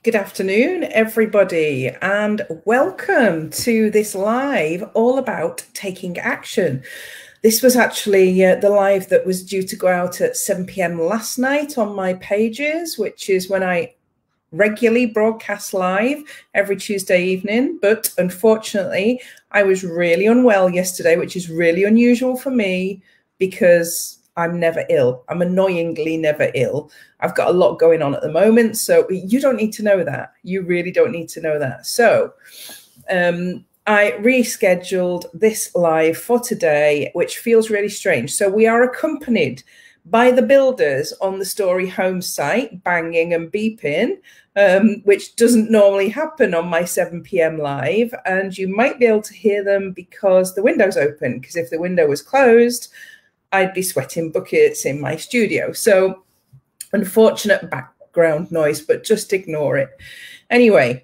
Good afternoon, everybody, and welcome to this live all about taking action. This was actually the live that was due to go out at 7 p.m. last night on my pages, which is when I regularly broadcast live every Tuesday evening. But unfortunately, I was really unwell yesterday, which is really unusual for me because I'm never ill. I'm annoyingly never ill. I've got a lot going on at the moment. So you don't need to know that. You really don't need to know that. So I rescheduled this live for today, which feels really strange. So we are accompanied by the builders on the Story Home site, banging and beeping, which doesn't normally happen on my 7 p.m. live. And you might be able to hear them because the window's open, because if the window was closed, I'd be sweating buckets in my studio. So unfortunate background noise, but just ignore it. Anyway,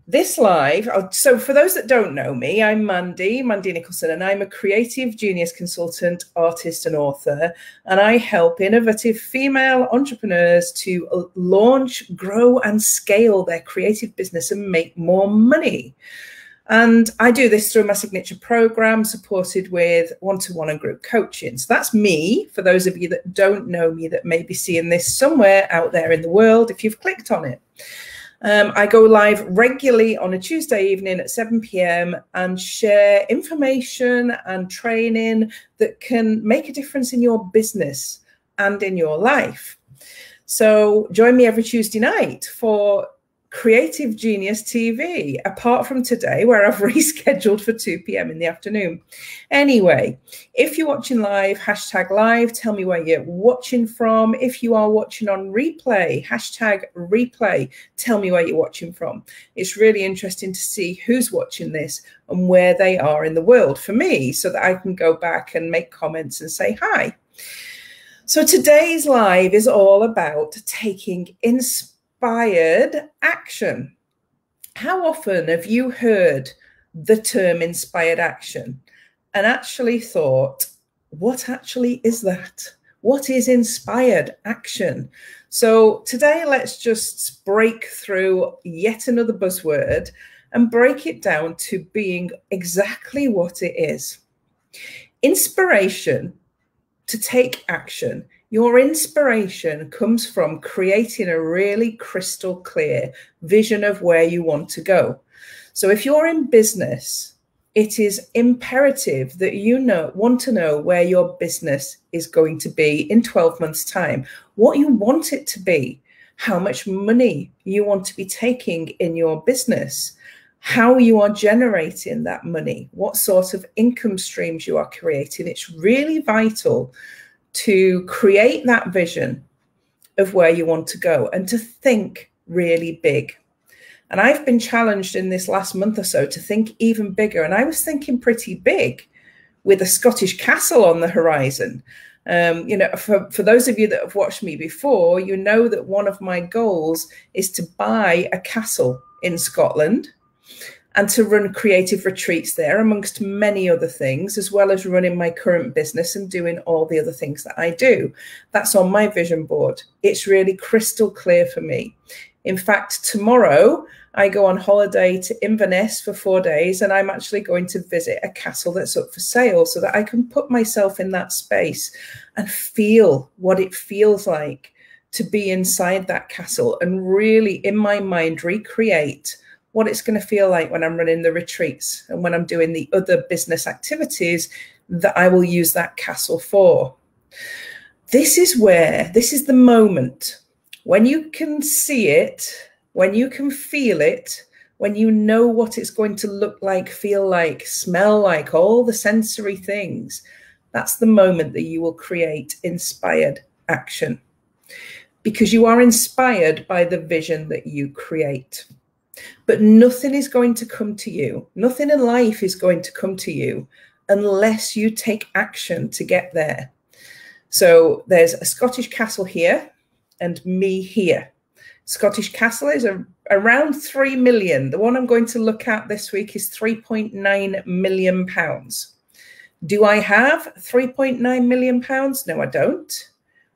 this live, so for those that don't know me, I'm Mandy Nicholson, and I'm a creative genius consultant, artist and author, and I help innovative female entrepreneurs to launch, grow and scale their creative business and make more money. And I do this through my signature program supported with one-to-one and group coaching. So that's me, for those of you that don't know me, that may be seeing this somewhere out there in the world, if you've clicked on it. I go live regularly on a Tuesday evening at 7 p.m. and share information and training that can make a difference in your business and in your life. So join me every Tuesday night for Creative Genius TV, apart from today where I've rescheduled for 2 p.m. in the afternoon. Anyway, if you're watching live, hashtag live, tell me where you're watching from. If you are watching on replay, hashtag replay, tell me where you're watching from. It's really interesting to see who's watching this and where they are in the world for me, so that I can go back and make comments and say hi. So today's live is all about taking inspiration. Inspired action. How often have you heard the term inspired action and actually thought, what actually is that? What is inspired action? So today, let's just break through yet another buzzword and break it down to being exactly what it is. Inspiration to take action. Your inspiration comes from creating a really crystal clear vision of where you want to go. So if you're in business, it is imperative that you want to know where your business is going to be in 12 months' time, what you want it to be, how much money you want to be taking in your business, how you are generating that money, what sort of income streams you are creating. It's really vital to create that vision of where you want to go and to think really big. And I've been challenged in this last month or so to think even bigger. And I was thinking pretty big with a Scottish castle on the horizon. You know, for those of you that have watched me before, you know that one of my goals is to buy a castle in Scotland and to run creative retreats there, amongst many other things, as well as running my current business and doing all the other things that I do. That's on my vision board. It's really crystal clear for me. In fact, tomorrow I go on holiday to Inverness for 4 days, and I'm actually going to visit a castle that's up for sale so that I can put myself in that space and feel what it feels like to be inside that castle and really, in my mind, recreate what it's going to feel like when I'm running the retreats and when I'm doing the other business activities that I will use that castle for. This is the moment when you can see it, when you can feel it, when you know what it's going to look like, feel like, smell like, all the sensory things. That's the moment that you will create inspired action, because you are inspired by the vision that you create. But nothing is going to come to you. Nothing in life is going to come to you unless you take action to get there. So there's a Scottish castle here and me here. Scottish castle is around 3 million. The one I'm going to look at this week is 3.9 million pounds. Do I have 3.9 million pounds? No, I don't.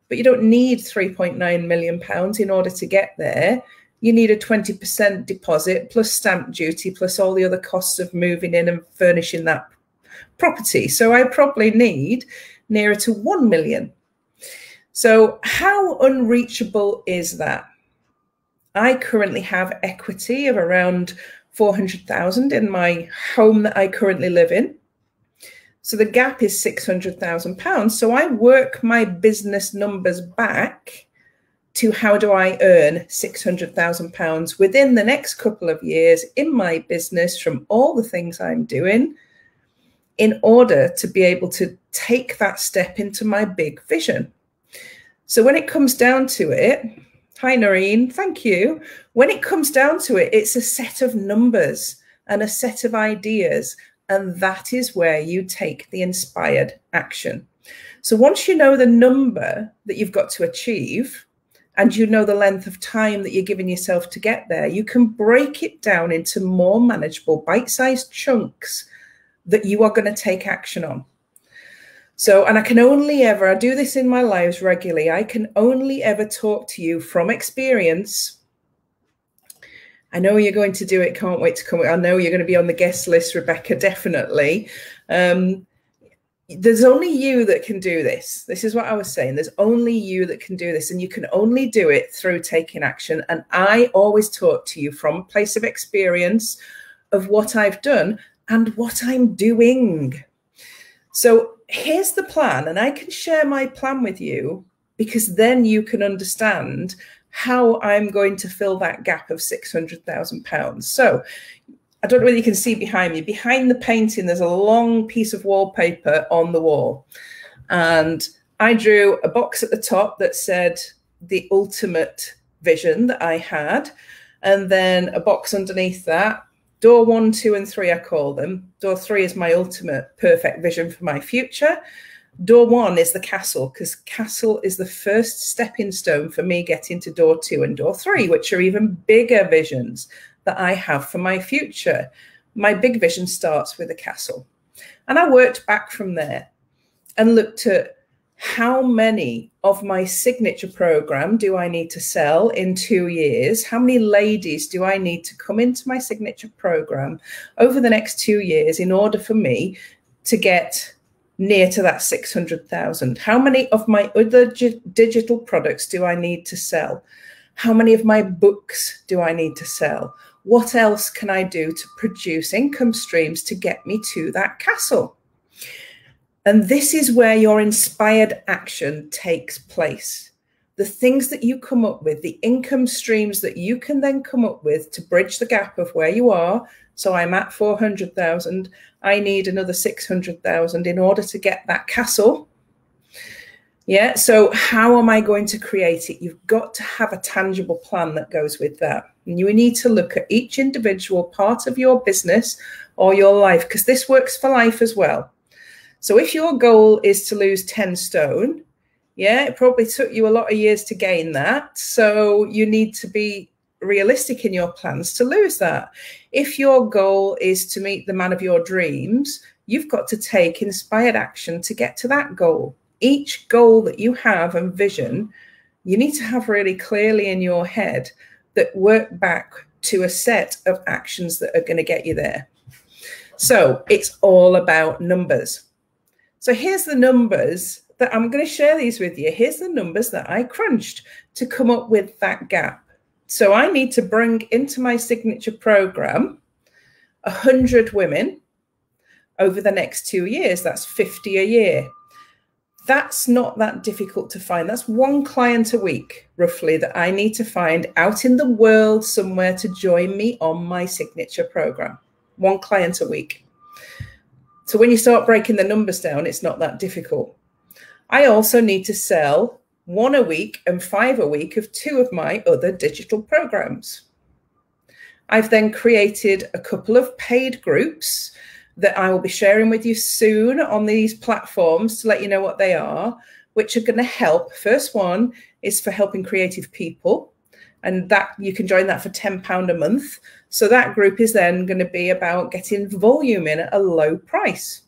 But you don't need 3.9 million pounds in order to get there. you need a 20% deposit plus stamp duty plus all the other costs of moving in and furnishing that property. So I probably need nearer to 1 million. So how unreachable is that? I currently have equity of around 400,000 in my home that I currently live in. So the gap is £600,000. So I work my business numbers back to how do I earn £600,000 within the next couple of years in my business from all the things I'm doing in order to be able to take that step into my big vision. So when it comes down to it, hi, Noreen, thank you. When it comes down to it, it's a set of numbers and a set of ideas, and that is where you take the inspired action. So once you know the number that you've got to achieve, and you know the length of time that you're giving yourself to get there, you can break it down into more manageable, bite-sized chunks that you are going to take action on. So, and I can only ever, I do this in my lives regularly, I can only ever talk to you from experience. I know you're going to do it, can't wait to come. I know you're going to be on the guest list, Rebecca, definitely. There's only you that can do this. This is what I was saying. There's only you that can do this, and you can only do it through taking action. And I always talk to you from a place of experience of what I've done and what I'm doing. So here's the plan, and I can share my plan with you because then you can understand how I'm going to fill that gap of £600,000. So I don't know whether you can see behind me. Behind the painting, there's a long piece of wallpaper on the wall. And I drew a box at the top that said the ultimate vision that I had. And then a box underneath that, door 1, 2, and 3, I call them. Door 3 is my ultimate perfect vision for my future. Door 1 is the castle, because castle is the first stepping stone for me getting to door 2 and door 3, which are even bigger visions that I have for my future. My big vision starts with a castle. And I worked back from there and looked at how many of my signature program do I need to sell in 2 years? How many ladies do I need to come into my signature program over the next 2 years in order for me to get near to that 600,000? How many of my other digital products do I need to sell? How many of my books do I need to sell? What else can I do to produce income streams to get me to that castle? And this is where your inspired action takes place. The things that you come up with, the income streams that you can then come up with to bridge the gap of where you are. So I'm at 400,000. I need another 600,000 in order to get that castle. Yeah. So how am I going to create it? You've got to have a tangible plan that goes with that. And you need to look at each individual part of your business or your life, because this works for life as well. So if your goal is to lose 10 stone, yeah, it probably took you a lot of years to gain that. So you need to be realistic in your plans to lose that. If your goal is to meet the man of your dreams, you've got to take inspired action to get to that goal. Each goal that you have and vision, you need to have really clearly in your head that work back to a set of actions that are going to get you there. So it's all about numbers. So here's the numbers that I'm going to share these with you. Here's the numbers that I crunched to come up with that gap. So I need to bring into my signature program 100 women over the next 2 years. That's 50 a year. That's not that difficult to find. That's one client a week, roughly, that I need to find out in the world somewhere to join me on my signature program. One client a week. So when you start breaking the numbers down, it's not that difficult. I also need to sell 1 a week and 5 a week of 2 of my other digital programs. I've then created a couple of paid groups that I will be sharing with you soon on these platforms to let you know what they are, which are going to help. First one is for helping creative people, and that you can join that for £10 a month. So that group is then going to be about getting volume in at a low price.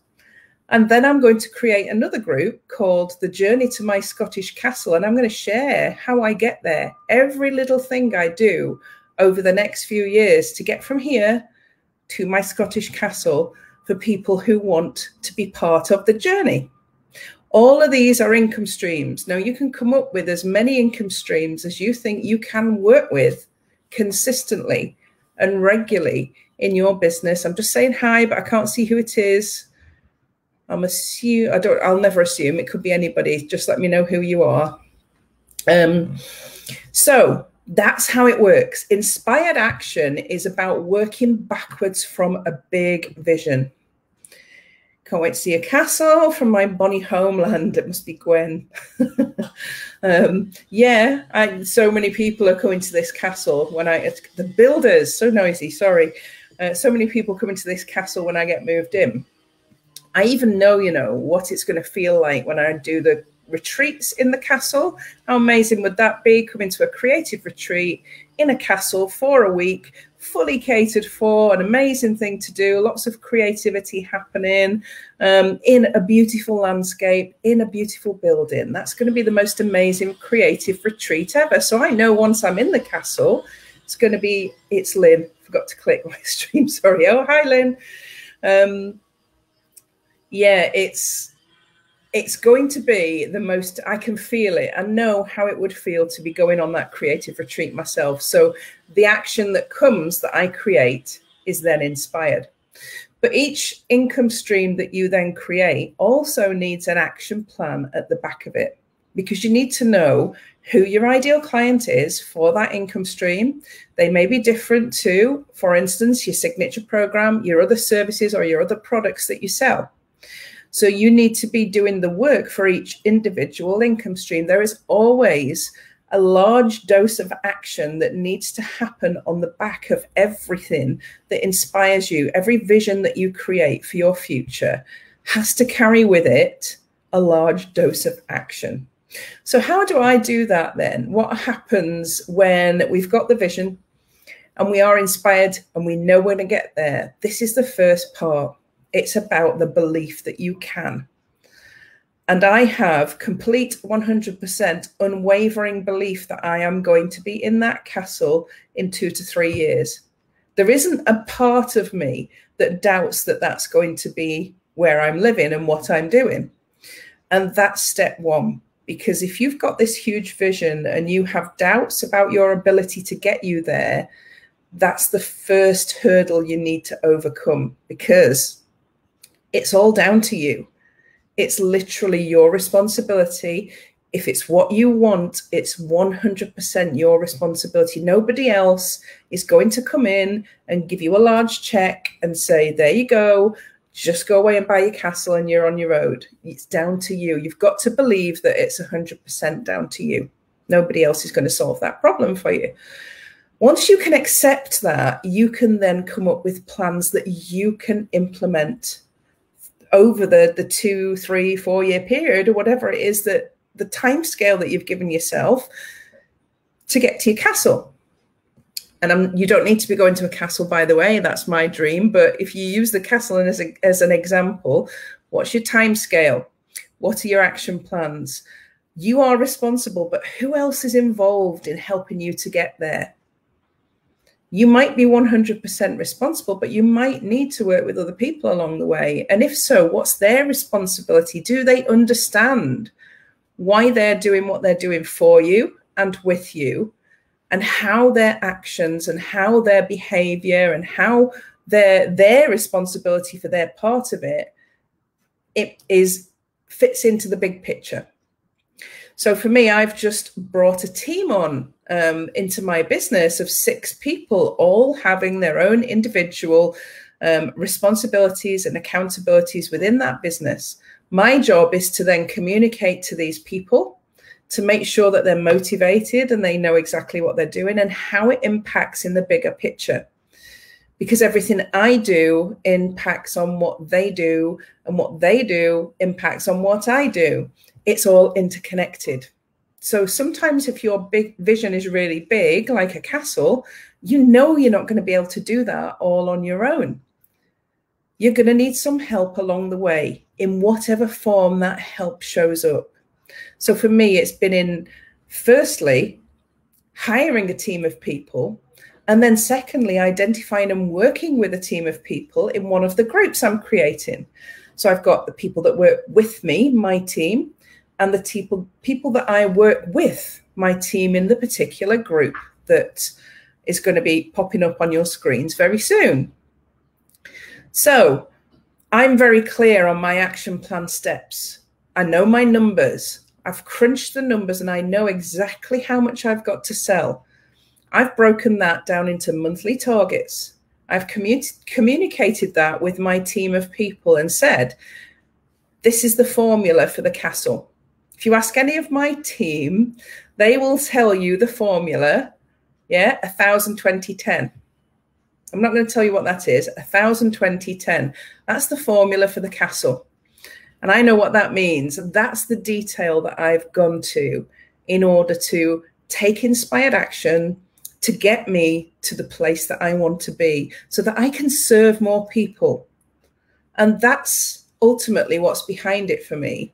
And then I'm going to create another group called The Journey to My Scottish Castle. And I'm going to share how I get there. Every little thing I do over the next few years to get from here to my Scottish castle for people who want to be part of the journey. All of these are income streams. Now, you can come up with as many income streams as you think you can work with consistently and regularly in your business. I'm just saying hi, but I can't see who it is. I'll never assume. It could be anybody. Just let me know who you are. So that's how it works. Inspired action is about working backwards from a big vision. Can't wait to see a castle from my bonny homeland. It must be Gwen. Yeah, so many people are coming to this castle the builders, so noisy, sorry. So many people coming to this castle when I get moved in. I even know, what it's going to feel like when I do the retreats in the castle. How amazing would that be? Coming to a creative retreat in a castle for a week, fully catered for, an amazing thing to do, lots of creativity happening, in a beautiful landscape, in a beautiful building. That's going to be the most amazing creative retreat ever. So I know once I'm in the castle, it's Lynn. Forgot to click my stream, sorry. Oh, hi, Lynn. Yeah, it's going to be the most, I can feel it. I know how it would feel to be going on that creative retreat myself. So the action that comes that I create is then inspired. But each income stream that you then create also needs an action plan at the back of it, because you need to know who your ideal client is for that income stream. They may be different to, for instance, your signature program, your other services, or your other products that you sell. So you need to be doing the work for each individual income stream. There is always a large dose of action that needs to happen on the back of everything that inspires you. Every vision that you create for your future has to carry with it a large dose of action. So how do I do that then? What happens when we've got the vision and we are inspired and we know we're going to get there? This is the first part. It's about the belief that you can. And I have complete 100% unwavering belief that I am going to be in that castle in 2 to 3 years. There isn't a part of me that doubts that that's going to be where I'm living and what I'm doing. And that's step one. Because if you've got this huge vision and you have doubts about your ability to get you there, that's the first hurdle you need to overcome, because it's all down to you. It's literally your responsibility. If it's what you want, it's 100% your responsibility. Nobody else is going to come in and give you a large check and say, there you go, just go away and buy your castle and you're on your road. It's down to you. You've got to believe that it's 100% down to you. Nobody else is going to solve that problem for you. Once you can accept that, you can then come up with plans that you can implement over the 2, 3, 4 year period, or whatever it is, that the time scale that you've given yourself to get to your castle. And you don't need to be going to a castle, by the way, that's my dream. But if you use the castle as an example, what's your time scale? What are your action plans? You are responsible, but who else is involved in helping you to get there? You might be 100% responsible, but you might need to work with other people along the way. And if so, what's their responsibility? Do they understand why they're doing what they're doing for you and with you, and how their actions and how their behavior and how their responsibility for their part of it fits into the big picture? So for me, I've just brought a team on into my business of 6 people, all having their own individual responsibilities and accountabilities within that business. My job is to then communicate to these people to make sure that they're motivated and they know exactly what they're doing and how it impacts in the bigger picture. Because everything I do impacts on what they do, and what they do impacts on what I do. It's all interconnected. So sometimes if your big vision is really big, like a castle, you know you're not going to be able to do that all on your own. You're going to need some help along the way in whatever form that help shows up. So for me, it's been in, firstly, hiring a team of people And then secondly, identifying and working with a team of people in one of the groups I'm creating. So I've got the people that work with me, my team, and the people that I work with, my team, in the particular group that is going to be popping up on your screens very soon. So I'm very clear on my action plan steps. I know my numbers. I've crunched the numbers and I know exactly how much I've got to sell. I've broken that down into monthly targets. I've communicated that with my team of people and said, this is the formula for the castle. If you ask any of my team, they will tell you the formula, 1,020-10. I'm not going to tell you what that is, 1,020-10. That's the formula for the castle. And I know what that means. That's the detail that I've gone to in order to take inspired action to get me to the place that I want to be so that I can serve more people. And that's ultimately what's behind it for me.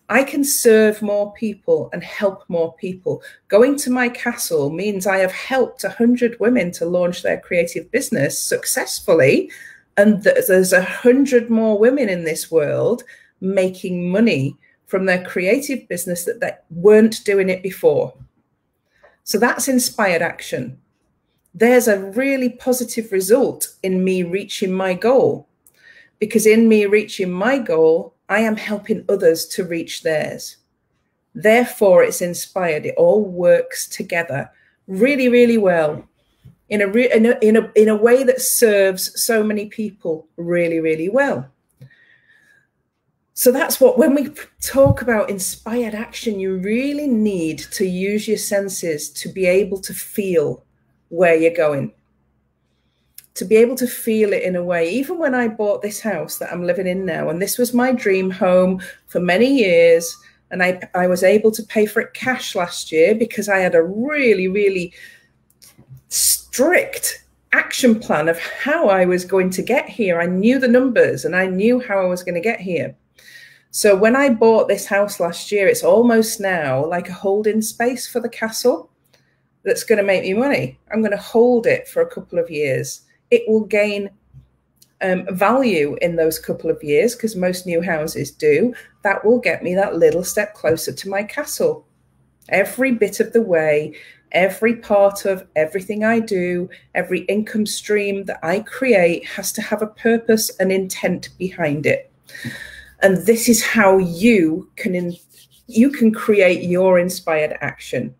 I can serve more people and help more people. Going to my castle means I have helped 100 women to launch their creative business successfully. And there's 100 more women in this world making money from their creative business that they weren't doing it before. So that's inspired action. There's a really positive result in me reaching my goal, because in me reaching my goal, I am helping others to reach theirs. Therefore, it's inspired. It all works together really, really well in a way that serves so many people really, really well. So that's what, when we talk about inspired action, you really need to use your senses to be able to feel where you're going, to be able to feel it in a way. Even when I bought this house that I'm living in now, and this was my dream home for many years, and I was able to pay for it cash last year because I had a really, really strict action plan of how I was going to get here. I knew the numbers and I knew how I was going to get here. So when I bought this house last year, it's almost now like a holding space for the castle that's going to make me money. I'm going to hold it for a couple of years. It will gain value in those couple of years, because most new houses do. That will get me that little step closer to my castle. Every bit of the way, every part of everything I do, every income stream that I create has to have a purpose and intent behind it. And this is how you can create your inspired action.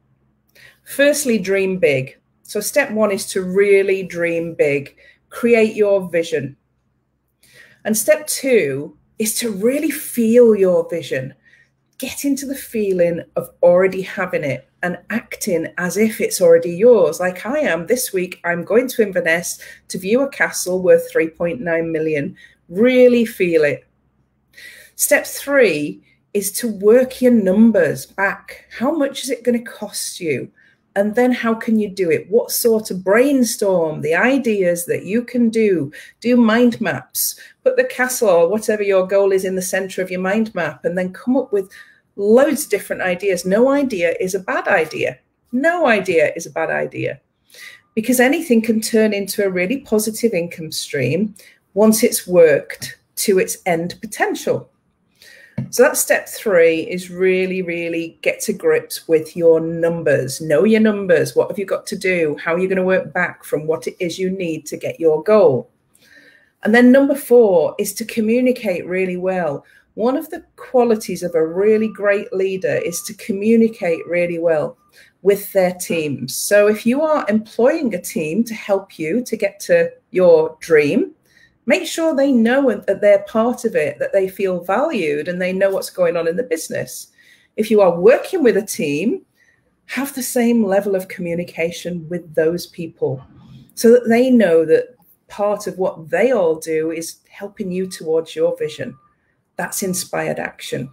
Firstly, dream big. So step one is to really dream big. Create your vision. And step two is to really feel your vision. Get into the feeling of already having it and acting as if it's already yours. Like I am this week, I'm going to Inverness to view a castle worth 3.9 million. Really feel it. Step three is to work your numbers back. How much is it going to cost you? And then how can you do it? What sort of brainstorm the ideas that you can do mind maps, put the castle or whatever your goal is in the center of your mind map, and then come up with loads of different ideas. No idea is a bad idea. No idea is a bad idea, because anything can turn into a really positive income stream once it's worked to its end potential. So that's step three, is really, really get to grips with your numbers. Know your numbers. What have you got to do? How are you going to work back from what it is you need to get your goal? And then number four is to communicate really well. One of the qualities of a really great leader is to communicate really well with their teams. So if you are employing a team to help you to get to your dream, make sure they know that they're part of it, that they feel valued and they know what's going on in the business. If you are working with a team, have the same level of communication with those people so that they know that part of what they all do is helping you towards your vision. That's inspired action.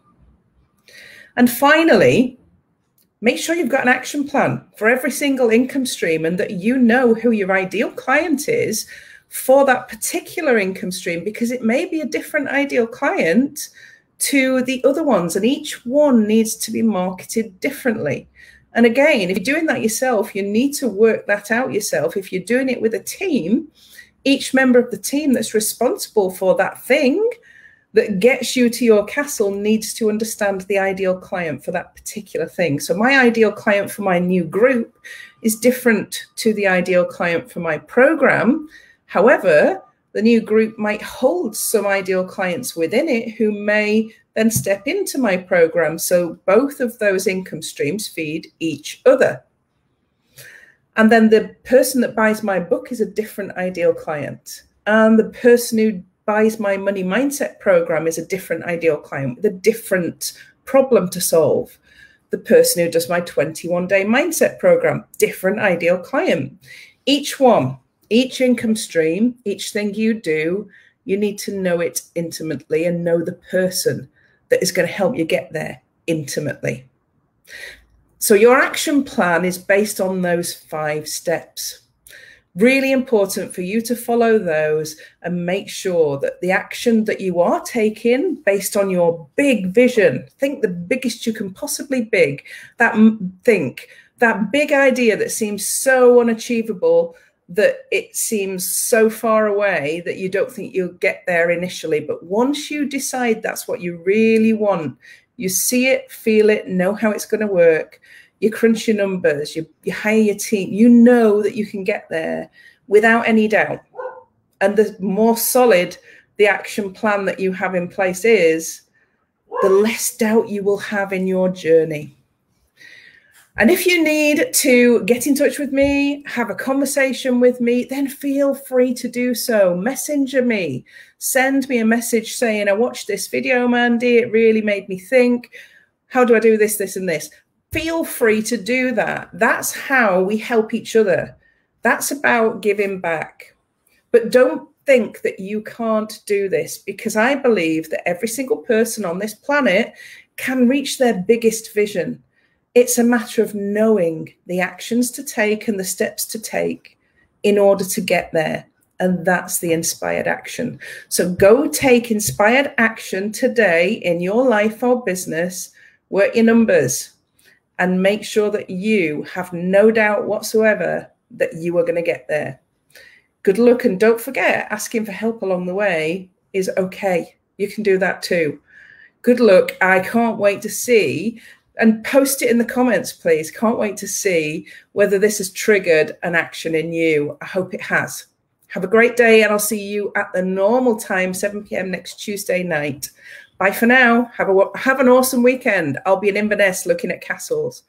And finally, make sure you've got an action plan for every single income stream and that you know who your ideal client is for that particular income stream, because it may be a different ideal client to the other ones, and each one needs to be marketed differently. And again, if you're doing that yourself, you need to work that out yourself. If you're doing it with a team, each member of the team that's responsible for that thing that gets you to your castle needs to understand the ideal client for that particular thing. So my ideal client for my new group is different to the ideal client for my program. However, the new group might hold some ideal clients within it who may then step into my program. So both of those income streams feed each other. And then the person that buys my book is a different ideal client. And the person who buys my money mindset program is a different ideal client with a different problem to solve. The person who does my 21-day mindset program, different ideal client. Each one, each income stream, each thing you do, you need to know it intimately and know the person that is going to help you get there intimately. So your action plan is based on those 5 steps. Really important for you to follow those and make sure that the action that you are taking based on your big vision, think the biggest you can possibly big, that big idea that seems so unachievable, that it seems so far away that you don't think you'll get there initially. But once you decide that's what you really want, you see it, feel it, know how it's going to work, you crunch your numbers, you hire your team, you know that you can get there without any doubt. And the more solid the action plan that you have in place is, the less doubt you will have in your journey. And if you need to get in touch with me, have a conversation with me, then feel free to do so. Messenger me, send me a message saying, I watched this video, Mandy, it really made me think. How do I do this, this, and this? Feel free to do that. That's how we help each other. That's about giving back. But don't think that you can't do this, because I believe that every single person on this planet can reach their biggest vision. It's a matter of knowing the actions to take and the steps to take in order to get there. And that's the inspired action. So go take inspired action today in your life or business, work your numbers, and make sure that you have no doubt whatsoever that you are going to get there. Good luck. And don't forget, asking for help along the way is okay. You can do that too. Good luck. I can't wait to see, and post it in the comments, please. Can't wait to see whether this has triggered an action in you. I hope it has. Have a great day, and I'll see you at the normal time, 7 p.m. next Tuesday night. Bye for now. Have an awesome weekend. I'll be in Inverness looking at castles.